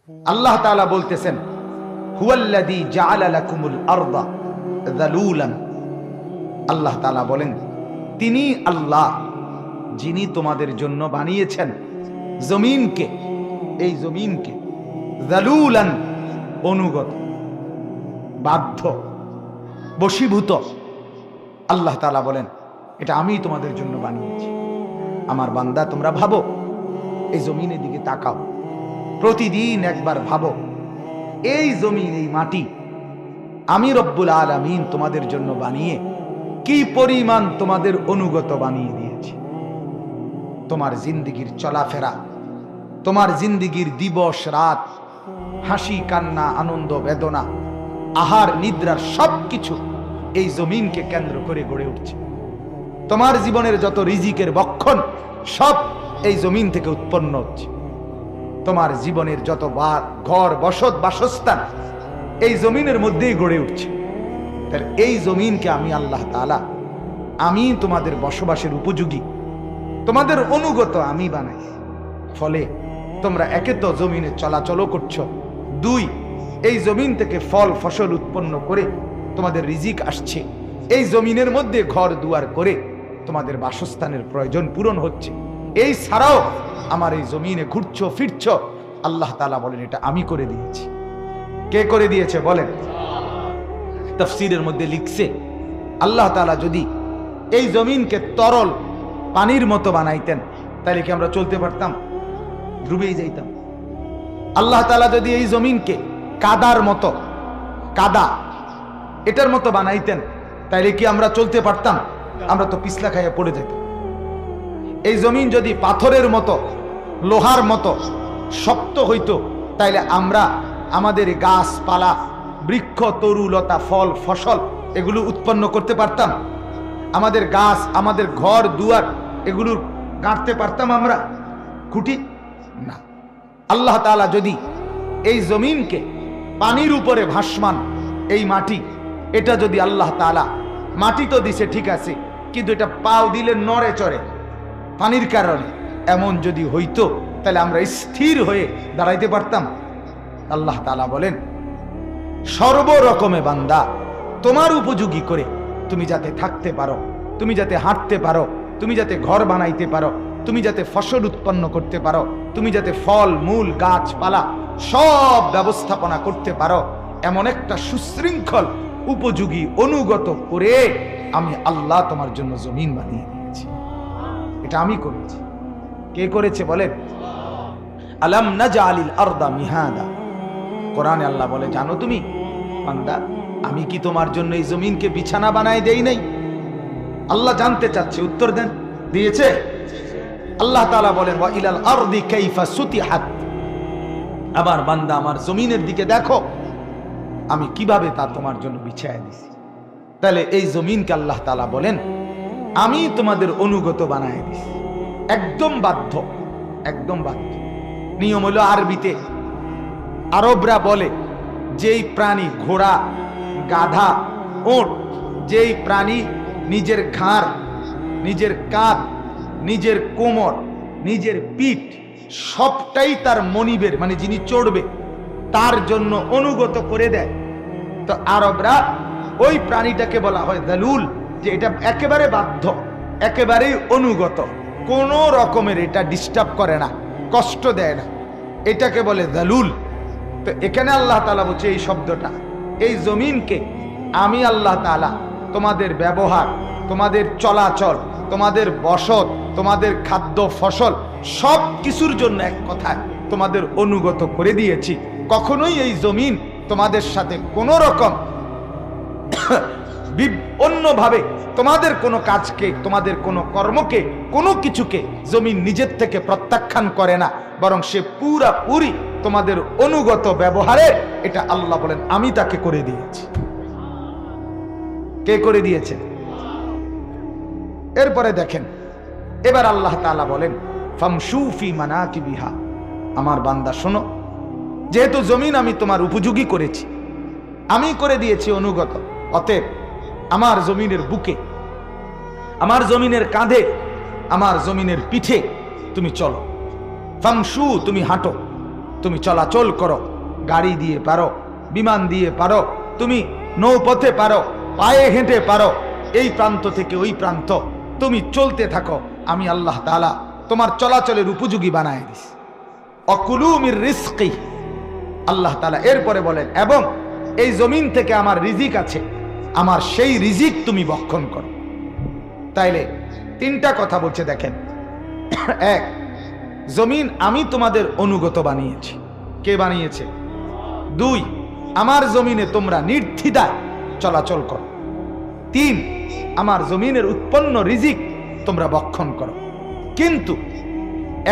আল্লাহ তাআলা বলতেছেন, হুয়াল্লাযী জাআলা লাকুমুল আরদা যালুলান। আল্লাহ তাআলা বলেন, তিনি আল্লাহ যিনি তোমাদের জন্য বানিয়েছেন জমিনকে, এই জমিনকে যালুলান, অনুগত, বাধ্য, বশীভূত। আল্লাহ তাআলা বলেন, এটা আমি তোমাদের জন্য বানিয়েছি। আমার বান্দা, তোমরা ভাবো, এই জমিনের দিকে তাকাও, প্রতিদিন একবার ভাবো, এই জমিন, এই মাটি আমি রব্বুল আলামিন তোমাদের জন্য বানিয়ে কি পরিমাণ তোমাদের অনুগত বানিয়ে দিয়েছি। তোমার জিন্দেগির চলাফেরা, তোমার জিন্দেগির দিবস রাত, হাসি কান্না, আনন্দ বেদনা, আহার নিদ্রার সবকিছু এই জমিনকে কেন্দ্র করে গড়ে উঠছে। তোমার জীবনের যত রিজিকের বক্ষণ সব এই জমিন থেকে উৎপন্ন হচ্ছে। তোমার জীবনের যত ঘর, বসত, বাসস্থান এই জমিনের মধ্যেই গড়ে উঠছে। তাহলে এই জমিনকে আমি আল্লাহ তাআলা, আমি তোমাদের বসবাসের উপযোগী, তোমাদের অনুগত আমি বানাই। ফলে তোমরা একে তো জমিনে চলাচলও করছো, দুই, এই জমিন থেকে ফল ফসল উৎপন্ন করে তোমাদের রিজিক আসছে। এই জমিনের মধ্যে ঘর দুয়ার করে তোমাদের বাসস্থানের প্রয়োজন পূরণ হচ্ছে। এই ছাড়াও আমার এই জমিনে ঘুরছো ফিরছো। আল্লাহ তাআলা বলেন, এটা আমি করে দিয়েছি। কে করে দিয়েছে বলেন? তাফসীরের মধ্যে লিখছে, আল্লাহ তাআলা যদি এই জমিনকে তরল পানির মতো বানাইতেন, তাহলে কি আমরা চলতে পারতাম? ডুবেই যাইতাম। আল্লাহ তাআলা যদি এই জমিনকে কাদার মতো, কাদা এটার মতো বানাইতেন, তাইলে কি আমরা চলতে পারতাম? আমরা তো পিছলা খাইয়া পড়ে যেতাম। এই জমিন যদি পাথরের মতো, লোহার মতো শক্ত হইতো, তাইলে আমরা আমাদের গাছপালা, বৃক্ষ, তরুলতা, ফল ফসল এগুলো উৎপন্ন করতে পারতাম? আমাদের গাছ, আমাদের ঘর দুয়ার এগুলো গাঁথতে পারতাম আমরা খুঁটি? না। আল্লাহ তাআলা যদি এই জমিনকে পানির উপরে ভাসমান, এই মাটি, এটা যদি আল্লাহ তাআলা, মাটি তো দিছে ঠিক আছে, কিন্তু এটা পাও দিলে নড়ে চড়ে পানির কারণে, এমন যদি হইতো, তাহলে আমরা স্থির হয়ে দাঁড়াইতে পারতাম? আল্লাহ তাআলা বলেন, সর্বরকমে বান্দা তোমার উপযোগী করে তুমি যাতে থাকতে পারো, তুমি যাতে হাঁটতে পারো, তুমি যাতে ঘর বানাইতে পারো, তুমি যাতে ফসল উৎপন্ন করতে পারো, তুমি যাতে ফল মূল গাছপালা সব ব্যবস্থাপনা করতে পারো, এমন একটা সুশৃঙ্খল উপযোগী অনুগত করে আমি আল্লাহ তোমার জন্য জমিন বানিয়ে দিয়েছি। এটা আমি করেছি। কে করেছে বলেন? আলাম নাজআলিল আরদা মিহাদা। কোরআনে আল্লাহ বলে, জানো তুমি বান্দা, আমি কি তোমার জন্য এই জমিনকে বিছানা বানায় দেই নাই? আল্লাহ জানতে চাচ্ছে, উত্তর দেন। দিয়েছে? আল্লাহ তাআলা বলেন, ওয়া ইলাল আরদি কাইফা সুতিহাত। আবার বান্দা, আমার জমিনের দিকে দেখো, আমি কিভাবে তা তোমার জন্য বিছায়া দিছি। তাহলে এই জমিনকে আল্লাহ তাআলা বলেন, আমি তোমাদের অনুগত বানায় দিছি। একদম বাধ্য, একদম বাধ্য। নিয়ম হলো, আরবিতে আরবরা বলে, যেই প্রাণী, ঘোড়া, গাধা, উট, যেই প্রাণী নিজের ঘাড়, নিজের কাঁধ, নিজের কোমর, নিজের পিঠ সবটাই তার মনিবের, মানে যিনি চড়বে তার জন্য অনুগত করে দেয়, তো আরবরা ওই প্রাণীটাকে বলা হয় যালুল, যে এটা একেবারে বাধ্য, একেবারেই অনুগত, কোনো রকমের এটা ডিস্টার্ব করে না, কষ্ট দেয় না, এটাকে বলে যালুল। তো এখানে আল্লাহ তাআলা বলছে, এই শব্দটা, এই জমিনকে আমি আল্লাহ তাআলা তোমাদের ব্যবহার, তোমাদের চলাচল, তোমাদের বসত, তোমাদের খাদ্য ফসল সব কিছুর জন্য এক কথায় তোমাদের অনুগত করে দিয়েছি। কখনোই এই জমিন তোমাদের সাথে কোনো রকম অন্যভাবে তোমাদের কোনো কাজকে, তোমাদের কোনো কর্মকে, কোনো কিছুকে জমিন নিজের থেকে প্রত্যাখ্যান করে না, বরং সে পুরাপুরি তোমাদের অনুগত ব্যবহারে, এটা আল্লাহ বলেন আমি তাকে করে দিয়েছি। কে করে দিয়েছে? এরপরে দেখেন, এবার আল্লাহ তাআলা বলেন, ফামশু ফি মানাকিবিহা। আমার বান্দা শোনো, যেহেতু জমিন আমি তোমার উপযোগী করেছি, আমি করে দিয়েছি অনুগত, অতএব আমার জমিনের বুকে, আমার জমিনের কাঁধে, আমার জমিনের পিঠে তুমি চলো। ফামশু, তুমি হাঁটো। তুমি চলাচল করো, গাড়ি দিয়ে পারো, বিমান দিয়ে পারো, তুমি নৌপথে পারো, পায়ে হেঁটে পারো, এই প্রান্ত থেকে ওই প্রান্ত তুমি চলতে থাকো, আমি আল্লাহ তাআলা তোমার চলাচলের উপযোগী বানায় দিস। অকুলু মির রিজকি, আল্লাহ তাআলা এরপরে বলেন, এবং এই জমিন থেকে আমার রিজিক আছে, আমার সেই রিজিক তুমি ভক্ষণ করো। তাইলে তিনটা কথা বলছে দেখেন। এক, জমিন আমি তোমাদের অনুগত বানিয়েছি। কে বানিয়েছে? দুই, আমার জমিনে তোমরা নির্দ্বিধায় চলাচল করো। তিন, আমার জমিনের উৎপন্ন রিজিক তোমরা ভক্ষণ করো। কিন্তু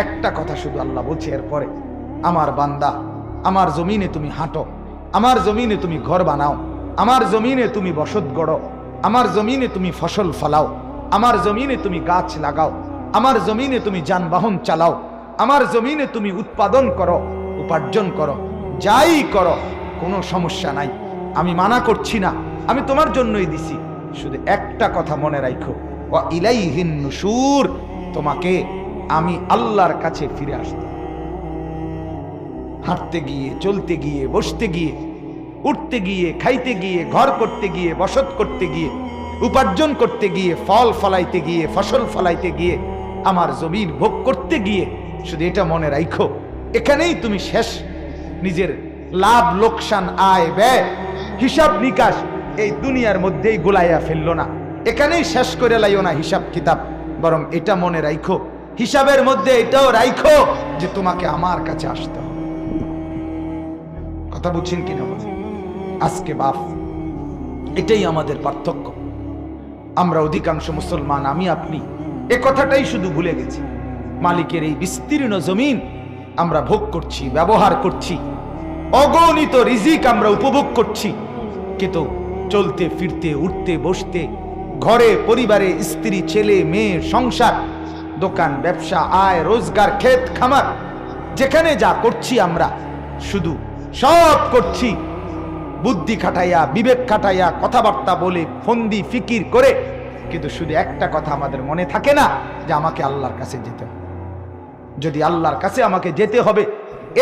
একটা কথা শুধু আল্লাহ বলছে এরপরে, আমার বান্দা, আমার জমিনে তুমি হাঁটো, আমার জমিনে তুমি ঘর বানাও, আমার জমিনে তুমি বসত গড়ো, আমার জমিনে তুমি ফসল ফলাও, আমার জমিনে তুমি গাছ লাগাও, আমার জমিনে তুমি যানবাহন চালাও, আমার জমিনে তুমি উৎপাদন করো, উপার্জন করো, যাই করো, কোনো সমস্যা নাই, আমি মানা করছি না, আমি তোমার জন্যই দিছি। শুধু একটা কথা মনে রাখো, ওয়া ইলাইহিন নুশুর, তোমাকে আমি আল্লাহর কাছে ফিরে আসতে, হাঁটতে গিয়ে, চলতে গিয়ে, বসতে গিয়ে, উঠতে গিয়ে, খাইতে গিয়ে, ঘর করতে গিয়ে, বসত করতে গিয়ে, উপার্জন করতে গিয়ে, ফল ফলাইতে গিয়ে, ফসল ফলাইতে গিয়ে, আমার জমিন ভোগ করতে গিয়ে, শুধু এটা মনে রাখো, এখানেই তুমি শেষ। নিজের লাভ লোকসান, আয় ব্যয়, হিসাব নিকাশ এই দুনিয়ার মধ্যেই গোলাইয়া ফেললো না, এখানেই শেষ করে লাইও না হিসাব কিতাব, বরং এটা মনে রাখো, হিসাবের মধ্যে এটাও রাখো যে তোমাকে আমার কাছে আসতে হবে। কথা বুঝছেন কিনা বলেন? আজকে বাপ, এটাই আমাদের পার্থক্য। আমরা অধিকাংশ মুসলমান, আমি আপনি এ কথাটাই শুধু ভুলে গেছি। মালিকের এই বিস্তীর্ণ জমিন আমরা ভোগ করছি, ব্যবহার করছি, অগণিত রিজিক আমরা উপভোগ করছি, কিন্তু চলতে ফিরতে, উঠতে বসতে, ঘরে পরিবারে, স্ত্রী ছেলে মেয়ে, সংসার, দোকান ব্যবসা, আয় রোজগার, ক্ষেত খামার, যেখানে যা করছি আমরা শুধু সব করছি বুদ্ধি খাটাইয়া, বিবেক খাটাইয়া, কথাবার্তা বলে, ফন্দি ফিকির করে, কিন্তু শুধু একটা কথা আমাদের মনে থাকে না যে আমাকে আল্লাহর কাছে যেতে হবে। যদি আল্লাহর কাছে আমাকে যেতে হবে,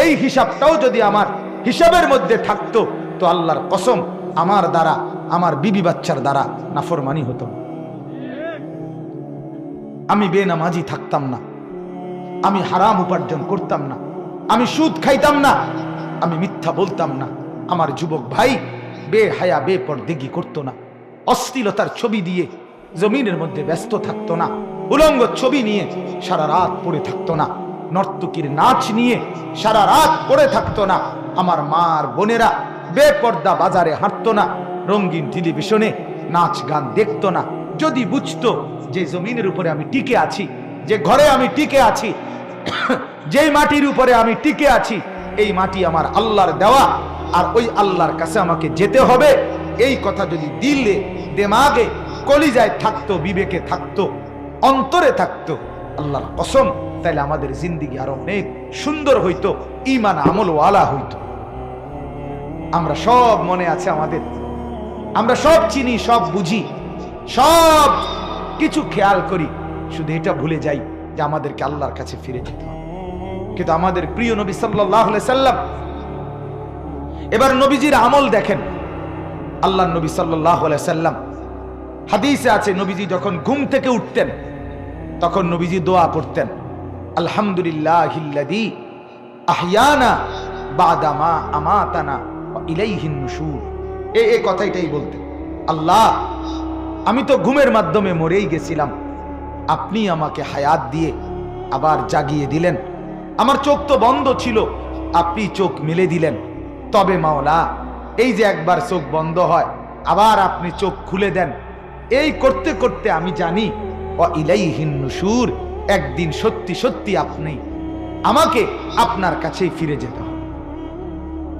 এই হিসাবটাও যদি আমার হিসাবের মধ্যে থাকতো, তো আল্লাহর কসম আমার দ্বারা, আমার বিবি বাচ্চার দ্বারা নাফরমানি হতো না। আমি বেনামাজি থাকতাম না, আমি হারাম উপার্জন করতাম না, আমি সুদ খাইতাম না, আমি মিথ্যা বলতাম না, আমার যুবক ভাই বেহায়া বেপরদেগি করতো না, অশ্লীলতার ছবি দিয়ে জমিনের মধ্যে ব্যস্ত থাকতো না, উলঙ্গ ছবি নিয়ে সারা রাত পড়ে থাকতো না, নর্তকীর নাচ নিয়ে সারা রাত পড়ে থাকতো না, আমার মার বোনেরা বেপর্দা বাজারে হাঁটতো না, রঙিন টেলিভিশনে নাচ গান দেখতো না। যদি বুঝতো যে জমিনের উপরে আমি টিকে আছি, যে ঘরে আমি টিকে আছি, যেই মাটির উপরে আমি টিকে আছি, এই মাটি আমার আল্লাহর দেওয়া, আর ওই আল্লাহর কাছে আমাকে যেতে হবে, এই কথা যদি দিলে, দেমাগে, কলিজায় থাকতো, বিবেকে থাকতো, অন্তরে থাকতো, আল্লাহর কসম, তাইলে আমাদের জিন্দেগি আরো অনেক সুন্দর হইতো, ঈমান আমল ওয়ালা হইতো। আমরা সব মনে আছে আমাদের, আমরা সব চিনি, সব বুঝি, সব কিছু খেয়াল করি, শুধু এটা ভুলে যাই যে আমাদেরকে আল্লাহর কাছে ফিরে যেতে হবে। কিন্তু আমাদের প্রিয় নবী সাল্লাল্লাহু আলাইহি সাল্লাম, এবার নবীজির আমল দেখেন। আল্লাহর নবী সাল্লাল্লাহু আলাইহি সাল্লাম, হাদিসে আছে, নবীজি যখন ঘুম থেকে উঠতেন তখন নবীজি দোয়া পড়তেন, আলহামদুলিল্লাহিল্লাযী আহইয়ানা বাদা মা আমাতানা ওয়া ইলাইহিন নুশুর। এই কথাটাই বলতেন, আল্লাহ, আমি তো ঘুমের মাধ্যমে মরেই গেছিলাম, আপনি আমাকে হায়াত দিয়ে আবার জাগিয়ে দিলেন, আমার চোখ তো বন্ধ ছিল, আপনি চোখ মেলে দিলেন, তবে মাওলা, এই যে একবার চোখ বন্ধ হয়, আবার আপনি চোখ খুলে দেন, এই করতে করতে আমি জানি ওয়া ইলাইহিন নুশুর, একদিন সত্যি সত্যি আপনি আমাকে আপনার কাছেই ফিরে যেতে হবে।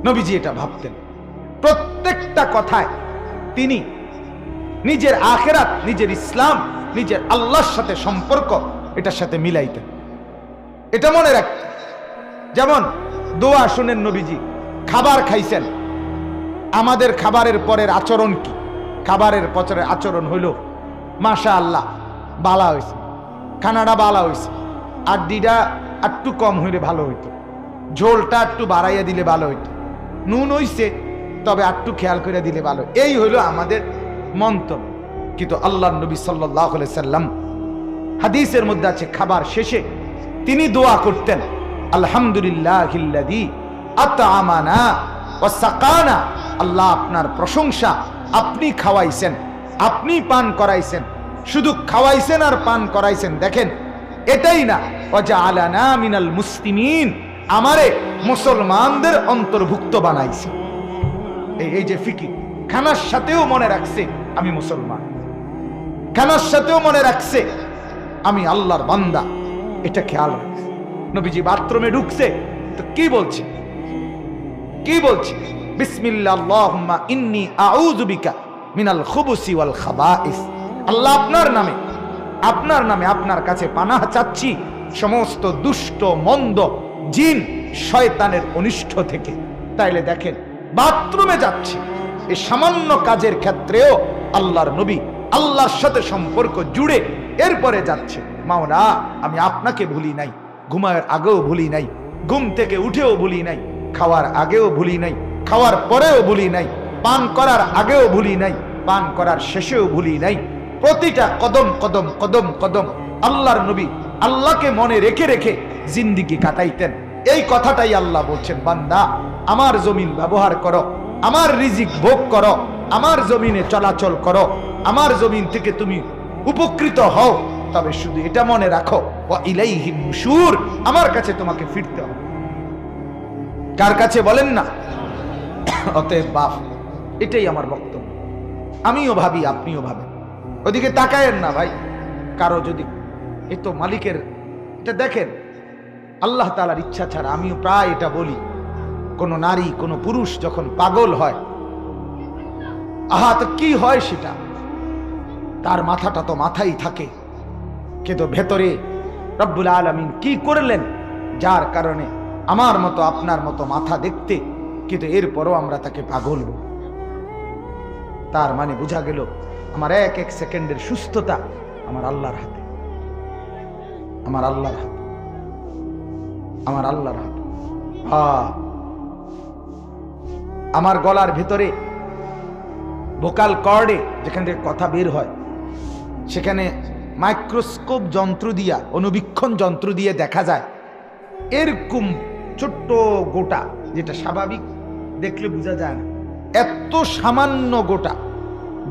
নবীজি এটা ভাবতেন, প্রত্যেকটা কথায় তিনি নিজের আখিরাত, নিজের ইসলাম, নিজের আল্লাহর সাথে সম্পর্ক এটার সাথে মিলাইতেন, এটা মনে রাখতেন। যেমন দোয়া শুনেন, নবীজি খাবার খাইছেন, আমাদের খাবারের পরের আচরণ কি? খাবারের পরের আচরণ হইল মাশাআল্লাহ, বালা হয়েছে, খানাটা বালা হয়েছে, আর দিটা একটু কম হইলে ভালো হইতো, ঝোলটা একটু বাড়াইয়া দিলে ভালো হইতো, নুন হইছে তবে একটু খেয়াল করে দিলে ভালো। এই হইলো আমাদের মন্তব্য। কিন্তু আল্লাহর নবী সাল্লাল্লাহু আলাইহি সাল্লাম হাদিসের মধ্যে আছে, খাবার শেষে তিনি দোয়া করতেন, আলহামদুলিল্লাহিল্লাযী আত'আমানা ওয়া সাকানা। আল্লাহ আপনার প্রশংসা, আপনি খাওয়াইছেন, আপনি পান করাইছেন। শুধু খাওয়াইছেন আর পান করাইছেন দেখেন, এটাই না, ওয়া জাআলানা মিনাল মুসলিমিন, আমারে মুসলমানদের অন্তর্ভুক্ত বানাইছে। এই যে ফিকির, খানার সাথেও মনে রাখছে আমি মুসলমান, খানার সাথেও মনে রাখছে আমি আল্লাহর বান্দা, এটা খেয়াল রাখছে। নবীজি বাথরুমে ঢুকছে তো কি বলছে, কি বলছে? বিসমিল্লাহ আল্লাহুম্মা ইন্নী আউযু বিকা মিনাল খুবুসি ওয়াল খাবাইস। আল্লাহ আপনার নামে, আপনার নামে আপনার কাছে পানাহ চাচ্ছি সমস্ত দুষ্ট মন্দ জিন শয়তানের অনিষ্ট থেকে। তাইলে দেখেন, বাথরুমে যাচ্ছে, এই সামান্য কাজের ক্ষেত্রেও আল্লাহর নবী আল্লাহর সাথে সম্পর্ক জুড়ে এরপরে যাচ্ছে। মাওলা, আমি আপনাকে ভুলি নাই, ঘুমানোর আগেও ভুলি নাই, ঘুম থেকে উঠেও ভুলি নাই, খাওয়ার আগেও ভুলি নাই, খাওয়ার পরেও ভুলি নাই, পান করার আগেও ভুলি নাই, পান করার শেষেও ভুলি নাই। প্রতিটা কদম কদম কদম কদম আল্লাহর নবী আল্লাহকে মনে রেখে রেখে জিন্দেগি কাটাইতেন। এই কথাটাই আল্লাহ বলছেন, বান্দা আমার জমিন ব্যবহার করো, আমার রিজিক ভোগ করো, আমার জমিনে চলাচল করো, আমার জমিন থেকে তুমি উপকৃত হও, তবে শুধু এটা মনে রাখো, ওয়া ইলাইহিন নুশুর, আমার কাছে তোমাকে ফিরতে হবে। কার কাছে বলেন না? অতএব বাপ, এটাই আমার বক্তব্য। আমিও ভাবি, আপনিও ভাবেন। ওদিকে তাকায়েন না ভাই। কারো যদি এ তো মালিকের, এটা দেখেন আল্লাহ তাআলার ইচ্ছা ছাড়া, আমিও প্রায় এটা বলি, কোন নারী কোন পুরুষ যখন পাগল হয়, আহা তো কি হয় সেটা, তার মাথাটা তো মাথাই থাকে, কিন্তু ভেতরে রব্বুল আলামিন কি করলেন যার কারণে আমার মতো আপনার মতো মাথা দেখতে, কিন্তু এরপরও আমরা তাকে পাগল বলি। তার মানে বোঝা গেল আমার এক এক সেকেন্ডের সুস্থতা আমার আল্লাহর হাতে, আমার আল্লাহর হাতে, আমার আল্লাহর হাতে। আমার গলার ভেতরে ভোকাল কর্ডে যেখান থেকে কথা বের হয়, সেখানে মাইক্রোস্কোপ যন্ত্র দিয়া, অনুবীক্ষণ যন্ত্র দিয়ে দেখা যায় এরকম ছোট্ট গোটা, যেটা স্বাভাবিক দেখলে বোঝা যায় না, এত সামান্য গোটা,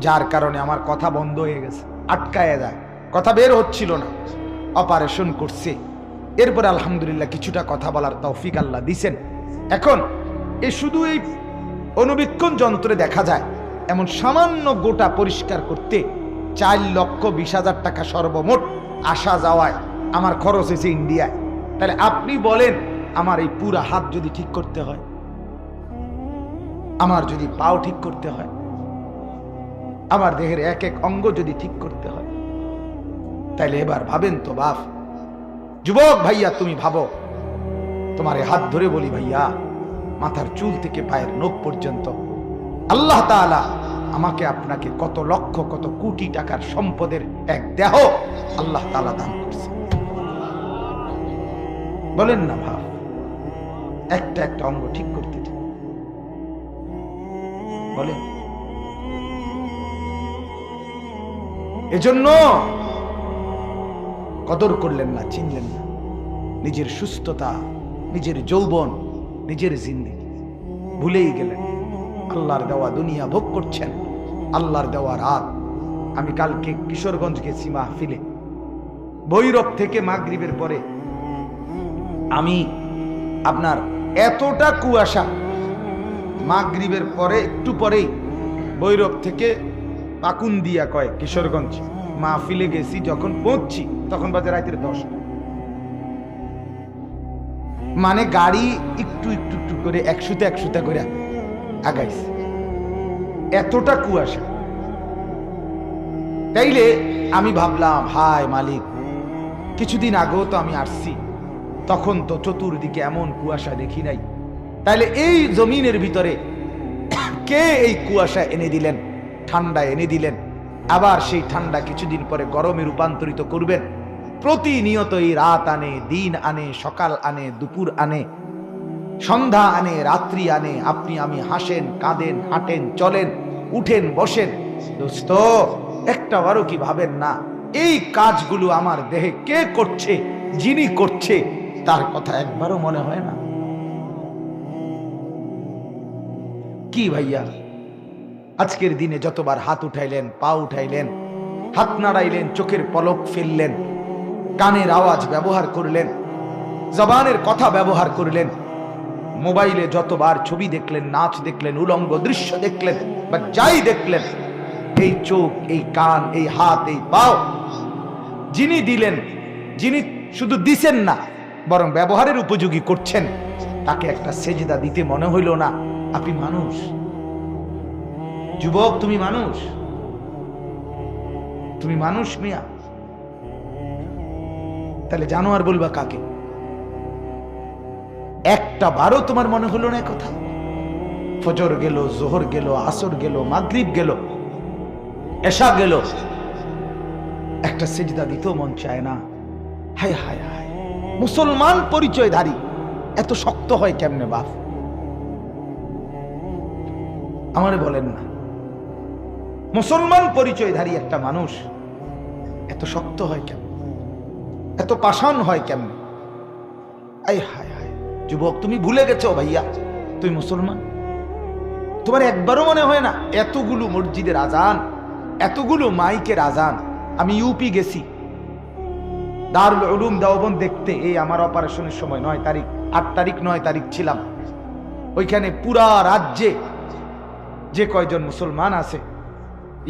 যার কারণে আমার কথা বন্ধ হয়ে গেছে, আটকায় যায়, কথা বের হচ্ছিল না। অপারেশন করছে, এরপরে আলহামদুলিল্লাহ কিছুটা কথা বলার তৌফিক আল্লাহ দিছেন। এখন এ শুধু এই অনুবীক্ষণ যন্ত্রে দেখা যায় এমন সামান্য গোটা পরিষ্কার করতে 4,20,000 টাকা সর্বমোট আসা যাওয়ায় আমার খরচ হয়েছে ইন্ডিয়ায়। তাহলে আপনি বলেন, আমার এই পুরা হাত যদি ঠিক করতে হয়, আমার যদি পাও ঠিক করতে হয়, আমার দেহের এক এক অঙ্গ যদি ঠিক করতে হয়, তাইলে এবার ভাবেন তো বাপ, যুবক ভাইয়া, তুমি ভাবো, তোমার হাত ধরে বলি ভাইয়া, মাথার চুল থেকে পায়ের নখ পর্যন্ত আল্লাহ তাআলা আমাকে আপনাকে কত লক্ষ কত কোটি টাকার সম্পদের এক দেহ আল্লাহ তাআলা দান করছে। বলেন না ভাব, একটা একটা অঙ্গ ঠিক করতে বলেন। এজন্য কদর করলেন না, চিনলেন না নিজের সুস্থতা, নিজের যৌবন, নিজের জিন্দেগি ভুলেই গেলেন। আল্লাহর দেওয়া দুনিয়া ভোগ করছেন, আল্লাহর দেওয়া রাত। আমি কালকে কিশোরগঞ্জ গেছি মাহফিলে, ভৈরব থেকে মাগরিবের পরে আমি আপনার এতটা কুয়াশা, মাগরিবের পরে একটু পরেই ভৈরব থেকে পাকুন্দিয়া কয় কিশোরগঞ্জ মাহফিলে গেছি, যখন পৌঁছছি তখন বাজে রাতের 10টা। মানে গাড়ি একটু একটু একটু করে 100 করে আগাইছে, এতটা কুয়াশা। তাইলে আমি ভাবলাম, হায় মালিক, কিছুদিন আগেও তো আমি আসছি, তখন তো চতুর্দিকে এমন কুয়াশা দেখি নাই। তাইলে এই জমিনের ভিতরে কে এই কুয়াশা এনে দিলেন, ঠান্ডা এনে দিলেন, আবার সেই ঠান্ডা কিছুদিন পরে গরমে রূপান্তরিত করবেন। প্রতিনিয়ত এই রাত আনে, দিন আনে, সকাল আনে, দুপুর আনে। সন্ধ্যা আনে, রাত্রি আনে, আপনি আমি হাসেন, কাঁদেন, হাঁটেন, চলেন, উঠেন, বসেন। দোস্ত, একটাবারও কি ভাবেন না এই কাজগুলো আমার দেহে কে করছে, যিনি করছে তার কথা একবারও মনে হয় না? কি ভাইয়া, আজকের দিনে যতবার হাত উঠাইলেন, পা উঠাইলেন, হাত নাড়াইলেন, চোখের পলক ফেললেন, কানের আওয়াজ ব্যবহার করলেন, জবানের কথা ব্যবহার করলেন, মোবাইলে যতবার ছবি দেখলেন, নাচ দেখলেন, উলঙ্গ দৃশ্য দেখলেন, বা যাই দেখলেন, এই চোখ, এই কান, এই হাত, এই পাও যিনি দিলেন, যিনি শুধু দিছেন না বরং ব্যবহারের উপযোগী করছেন, তাকে একটা সেজদা দিতে মনে হইল না? আপনি মানুষ যুবক, তুমি মানুষ, তুমি মানুষ মিয়া। তাহলে জানোয়ার বলবা কাকে? একটা বারও তোমার মনে হলো না কথা? ফজর গেল, জোহর গেল, আসর গেল, মাগরিব গেল, এশা গেল, একটা সেজদা দিতেও মন চায় না? হায় হায় হায়, মুসলমান পরিচয়ধারী এত শক্ত হয় কেমনে বাপ? আমারে বলেন না, মুসলমান পরিচয়ধারী একটা মানুষ এত শক্ত হয় কেমন, এত পাষাণ হয় কেমন? আয় হায় হায়, যুবক তুমি ভুলে গেছো ভাইয়া তুই মুসলমান। তোমার একবারও মনে হয় না? এতগুলো মসজিদের আজান, এতগুলো মাইকের আজান। আমি ইউপি গেছি দারুল উলুম দেওবন্দ দেখতে, এই আমার অপারেশনের সময় 9 তারিখ, 8 তারিখ 9 তারিখ ছিলাম ওইখানে। পুরা রাজ্যে যে কয়জন মুসলমান আছে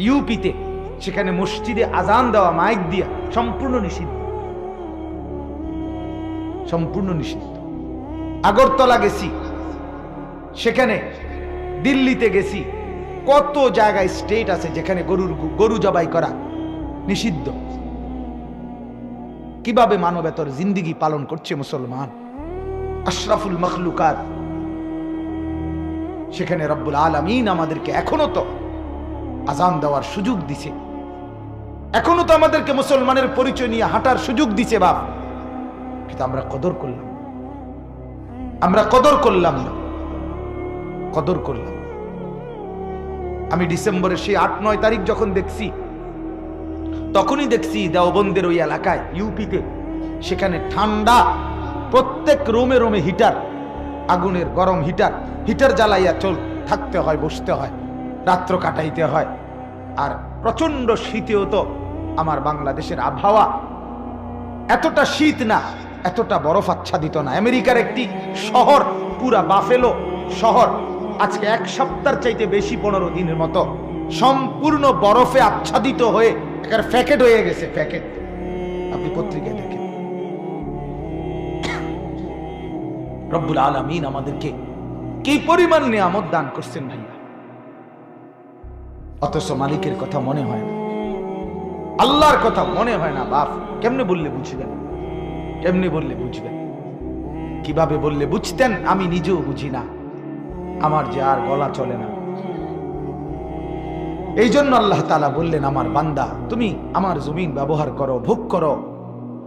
ইউপিতে, সেখানে মসজিদে আজান দেওয়া মাইক দিয়া সম্পূর্ণ নিষিদ্ধ, সম্পূর্ণ নিষিদ্ধ। আগরতলা গেছি, সেখানে দিল্লিতে গেছি, কত জায়গায় স্টেট আছে যেখানে গরু জবাই করা নিষিদ্ধ। কিভাবে মানবেতর জিন্দেগি পালন করছে মুসলমান, আশরাফুল মখলুকাত। সেখানে রব্বুল আলামিন আমাদেরকে এখনো তো আজান দেওয়ার সুযোগ দিছে, এখনো তো আমাদেরকে মুসলমানের পরিচয় নিয়ে হাঁটার সুযোগ দিছে বাপ। কিন্তু আমরা কদর করলাম, আমরা কদর করলাম না, কদর করলাম। আমি ডিসেম্বরের সেই 8-9 তারিখ যখন দেখছি, তখনই দেখছি দেওবন্দের ওই এলাকায় ইউপিতে, সেখানে ঠান্ডা, প্রত্যেক রুমে রুমে হিটার, আগুনের গরম হিটার, হিটার জ্বালাইয়া থাকতে হয়, বসতে হয়, রাত্র কাটাইতে হয়। আর প্রচন্ড শীতেও তো আমার বাংলাদেশের আবহাওয়া এতটা শীত না, এতটা বরফ আচ্ছাদিত না। আমেরিকার একটি শহর, পুরা বাফেলো শহর, আজকে 1 সপ্তাহের চাইতে বেশি 15 দিনের মতো সম্পূর্ণ বরফে আচ্ছাদিত হয়ে একেবারে প্যাকেট হয়ে গেছে, প্যাকেট। আপনি পত্রিকায় দেখেন। রব্বুল আলামিন আমাদেরকে কি পরিমাণ নিয়ামত দান করছেন ভাইয়া, অথচ মালিকের কথা মনে হয় না, আল্লাহর কথা মনে হয় না বাপ। কেমনে বললে বুঝবেন? কেমনে বললে বুঝবেন? কিভাবে বললে বুঝতেন? আমি নিজেও বুঝি না, আমার যে আর গলা চলে না। এই জন্য আল্লাহ তাআলা বললেন, আমার বান্দা তুমি আমার জমিন ব্যবহার করো, ভোগ করো,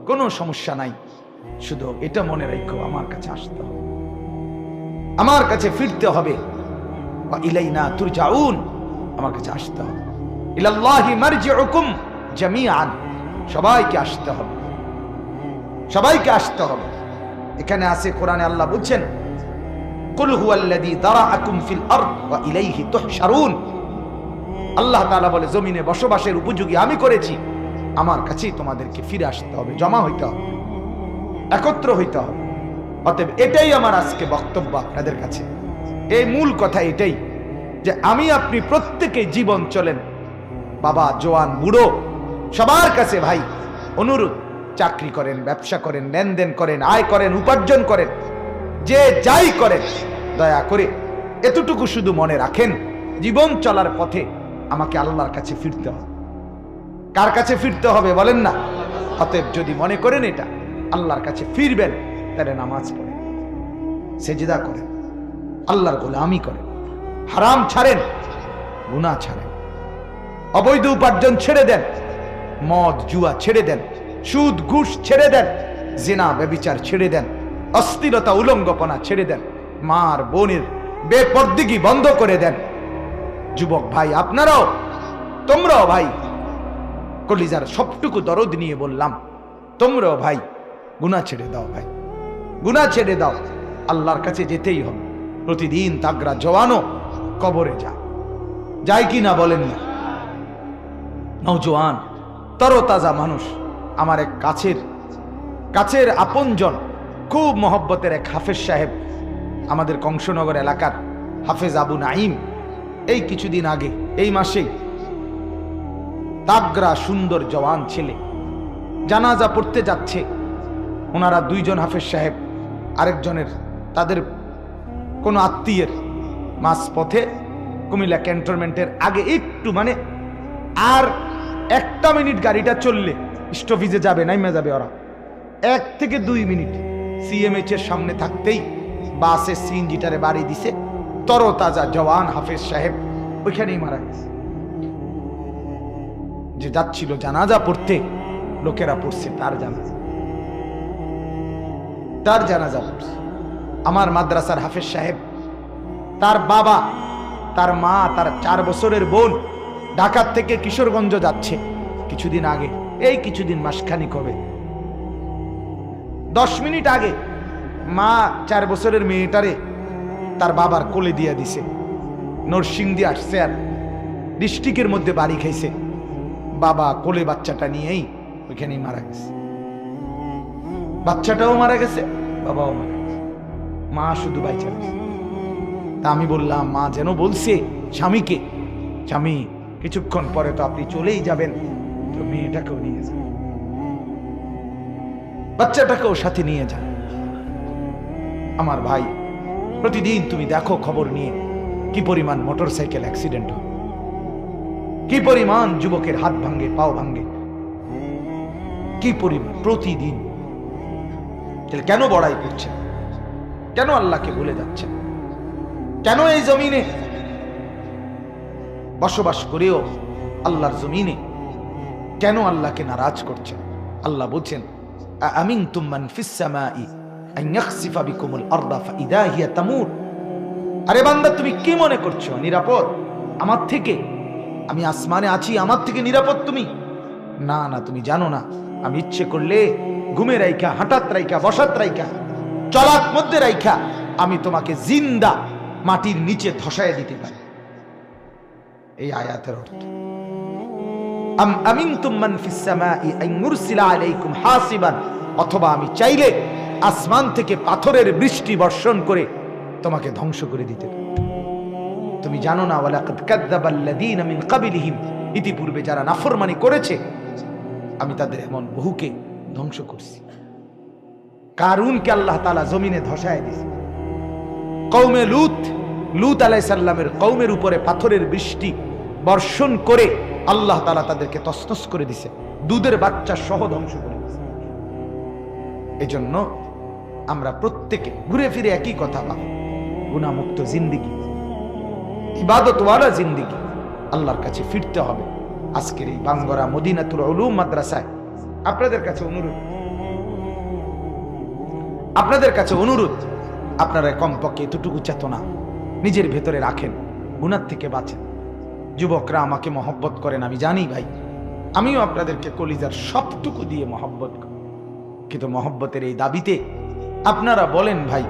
কোনো সমস্যা নাই, শুধু এটা মনে রাখো আমার কাছে আসতে হবে, আমার কাছে ফিরতে হবে। ওয়া ইলাইনা তুরজাউন, আমার কাছে আসতে হবে। ইলাল্লাহি মারজিউকুম জামিআন, সবাইকে আসতে হবে, সবাইকে আসতে হবে। এখানে আছে কোরআনে আল্লাহ বলছেন, কুল হুয়াল্লাযী দারাআকুম ফিল আরদ ওয়া ইলাইহি তুহশারুন। আল্লাহ তাআলা বলে, জমিনে বসবাসের উপযোগী আমি করেছি, আমার কাছেই তোমাদেরকে ফিরে আসতে হবে, জমা হইতে হবে, একত্র হইতে হবে। অতএব এটাই আমার আজকে বক্তব্য আপনাদের কাছে। এই মূল কথা এটাই যে আমি আপনি প্রত্যেকেই জীবন চলেন, বাবা, জওয়ান, বুড়ো, সবার কাছে ভাই অনুরোধ, চাকরি করেন, ব্যবসা করেন, লেনদেন করেন, আয় করেন, উপার্জন করেন, যে যাই করেন, দয়া করে এতটুকু শুধু মনে রাখেন, জীবন চলার পথে আমাকে আল্লাহর কাছে ফিরতে হবে। কার কাছে ফিরতে হবে বলেন না? অতএব যদি মনে করেন এটা আল্লাহর কাছে ফিরবেন, তাহলে নামাজ পড়েন, সেজদা করেন, আল্লাহর গোলামি করেন, হারাম ছাড়েন, গুনাহ ছাড়েন, অবৈধ উপার্জন ছেড়ে দেন, মদ জুয়া ছেড়ে দেন, সুদ ঘুষ ছেড়ে দেন, জিনা ব্যভিচার ছেড়ে দেন, অশ্লীলতা উলঙ্গপনা ছেড়ে দেন, মার বোনের বেপরদিগি বন্ধ করে দেন। যুবক ভাই আপনারাও, তোমরাও ভাই, কলিজার সবটুকু দরদ নিয়ে বললাম, তোমরাও ভাই গুনাহ ছেড়ে দাও, ভাই গুনাহ ছেড়ে দাও। আল্লাহর কাছে যেতেই হবে। প্রতিদিন তাগড়া জওয়ানও কবরে যায় কি না বলেন না? নওজোয়ান তরতাজা মানুষ, আমার এক কাছের আপনজন, খুব মহব্বতের এক হাফেজ সাহেব, আমাদের কংসনগর এলাকার হাফেজ আবু নাইম, এই কিছুদিন আগে, এই মাসেই তাগড়া সুন্দর জওয়ান ছেলে জানাজা পড়তে যাচ্ছে। ওনারা দুইজন হাফেজ সাহেব আরেকজনের, তাদের কোনো আত্মীয়ের, মাঝ পথে কুমিল্লা ক্যান্টনমেন্টের আগে একটু, মানে আর 1 মিনিট গাড়িটা চললে স্টপেজে যাবে, নাইমা যাবে ওরা। 1 থেকে 2 মিনিট সিএমএইচ এর সামনে থাকতেই বাসে সিএনজিটারে বাড়ি দিছে। তরতাজা জওয়ান হাফেজ সাহেব ওইখানেই মারা গেছে। যে যাচ্ছিল জানাজা পড়তে, লোকেরা পড়ছে তার জানাজা পড়ছে। আমার মাদ্রাসার হাফেজ সাহেব, তার বাবা, তার মা, তার 4 বছরের বোন ঢাকা থেকে কিশোরগঞ্জ যাচ্ছে কিছুদিন আগে, এই কিছুদিন মাসখানিক হবে। 10 মিনিট আগে মা 4 বছরের মেয়েটারে তার বাবার কোলে দিয়ে দিছে। নরসিংদী আসছে, আর ডিস্ট্রিক্টের মধ্যে বাড়ি খাইছে। বাবা কোলে বাচ্চাটা নিয়েই ওইখানেই মারা গেছে। বাচ্চাটাও মারা গেছে, বাবাও মারা গেছে, মা শুধু বাইচা গেছে। তা আমি বললাম, মা যেন বলছে স্বামীকে, স্বামী কিছুক্ষণ পরে তো আপনি চলেই যাবেন, তো মেয়েটাকেও নিয়ে যান, বাচ্চাটাকেও সাথে নিয়ে যান। আমার ভাই, প্রতিদিন তুমি দেখো খবর নিয়ে কি পরিমাণ মোটরসাইকেল অ্যাক্সিডেন্ট হয়, কি পরিমাণ যুবকের হাত ভাঙ্গে, পাও ভাঙ্গে, কি পরিমাণ প্রতিদিন। কেন বড়াই করছেন? কেন আল্লাহকে ভুলে যাচ্ছেন? কেন এই জমিনে বসবাস করেও আল্লাহর জমিনে কেন আল্লাহকে নারাজ করছেন? আল্লাহ বলছেন, আমিনতুম মান ফিস সামাই আন ইয়াখসিফা বিকুমুল আরদা ফাইদা হিয়া তামুর। আরে বান্দা, তুমি কি মনে করছো নিরাপদ আমার থেকে? আমি আসমানে আছি, আমার থেকে নিরাপদ তুমি? না না, তুমি জানো না, আমি ইচ্ছে করলে ঘুমে রাইখা, হাঁটাত রাইখা, বসাত রাইখা, চলার মধ্যে রাইখা আমি তোমাকে জিন্দা মাটির নিচে ধসায় দিতে পারি। এই আয়াতের অর্থ, আম আমিনতুম মান ফিস সামাই আন ইউরসিলা আলাইকুম হাসিবান, অথবা আমি চাইলে আসমান থেকে পাথরের বৃষ্টি বর্ষণ করে তোমাকে ধ্বংস করে দিতে পারি। তুমি জানো না, ওয়ালাকাদ কাযযাবাল্লাযীনা মিন ক্বাবলিহিম, ইতিপূর্বে যারা নাফরমানি করেছে আমি তাদের এমন বহুকে ধ্বংস করছি। কারুনকে আল্লাহ তাআলা জমিনে ধসায় দিয়েছে। কওমে লূত আলাইহিস সালামের কওমের উপরে পাথরের বৃষ্টি বর্ষণ করে আল্লাহ তাআলা তাদেরকে তছনছ করে দিয়েছে, দুধের বাচ্চা সহ ধ্বংস করে দিয়েছে। এজন্য আমরা প্রত্যেকে ঘুরে ফিরে একই কথা পাবো, গুনাহমুক্ত জিন্দেগি, ইবাদতওয়ালা জিন্দেগি, আল্লাহর কাছে ফিরতে হবে। আজকের এই বাঙ্গরা মদিনাতুল উলুম মাদ্রাসায় আপনাদের কাছে অনুরোধ, আপনারা কমপক্ষে এতটুকু চেতনা নিজের ভেতরে রাখেন, গুনাহ থেকে বাঁচেন। যুবকরা আমাকে মহব্বত করেন, আমি জানি ভাই, আমিও আপনাদেরকে কলিজার সবটুকু দিয়ে মহব্বত করি, কিন্তু মহব্বতের এই দাবিতে আপনারা বলেন, ভাই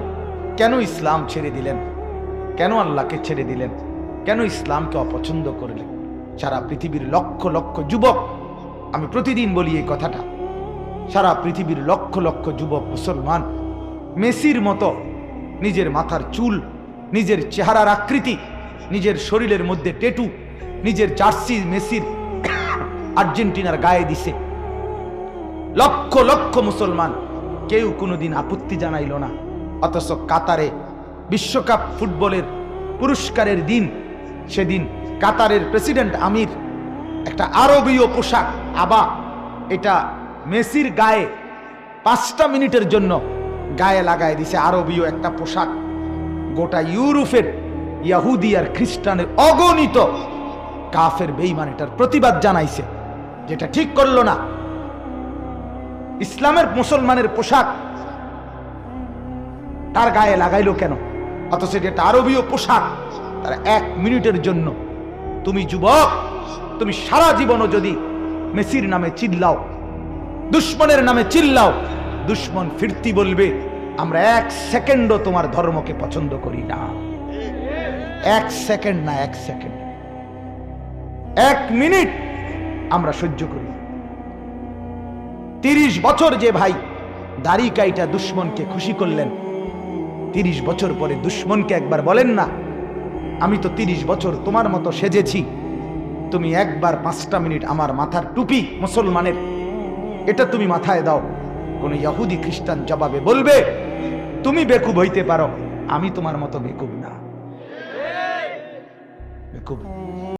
কেন ইসলাম ছেড়ে দিলেন, কেন আল্লাহকে ছেড়ে দিলেন, কেন ইসলামকে অপছন্দ করলেন? সারা পৃথিবীর লক্ষ লক্ষ যুবক, আমি প্রতিদিন বলি এই কথাটা, সারা পৃথিবীর লক্ষ লক্ষ যুবক মুসলমান মেসির মতো নিজের মাথার চুল, নিজের চেহারার আকৃতি, নিজের শরীরের মধ্যে টেটু, নিজের জার্সি মেসির আর্জেন্টিনার গায়ে দিছে। লক্ষ লক্ষ মুসলমান, কেউ কোনোদিন আপত্তি জানাইল না। অথচ কাতারে বিশ্বকাপ ফুটবলের পুরস্কারের দিন, সেদিন কাতারের প্রেসিডেন্ট আমির একটা আরবীয় পোশাক, আবা, এটা মেসির গায়ে 5টা মিনিটের জন্য গায়ে লাগায় দিছে আরবীয় একটা পোশাক। গোটা ইউরোপের ইহুদি আর খ্রিস্টানের অগণিত কাফের বেঈমান এটার প্রতিবাদ জানাইছে, যেটা ঠিক করলো না। ইসলামের মুসলমানের পোশাক তার গায়ে লাগাইলো কেন? অথচ এটা একটা আরবীয় পোশাক। তারা 1 মিনিটের জন্য, তুমি যুবক, তুমি সারা জীবনও যদি মেসির নামে চিল্লাও, দুশ্মনের নামে চিল্লাও, দুশ্মন ফিরতি বলবে আমরা 1 সেকেন্ডও তোমার ধর্মকে পছন্দ করি না। 1 সেকেন্ড না, 1 সেকেন্ড, 1 মিনিট আমরা সহ্য করি। 30 বছর যে ভাই দাড়ি কাইটা দুশ্মনকে খুশি করলেন, 30 বছর পরে দুশ্মনকে একবার বলেন না, আমি তো 30 বছর তোমার মতো সেজেছি, তুমি একবার 5টা মিনিট আমার মাথার টুপি মুসলমানের এটা তুমি মাথায় দাও। কোন ইহুদি খ্রিস্টান জবাবে বলবে তুমি বেকুব হইতে পারো, আমি তোমার মতো বেকুব না। বেকুব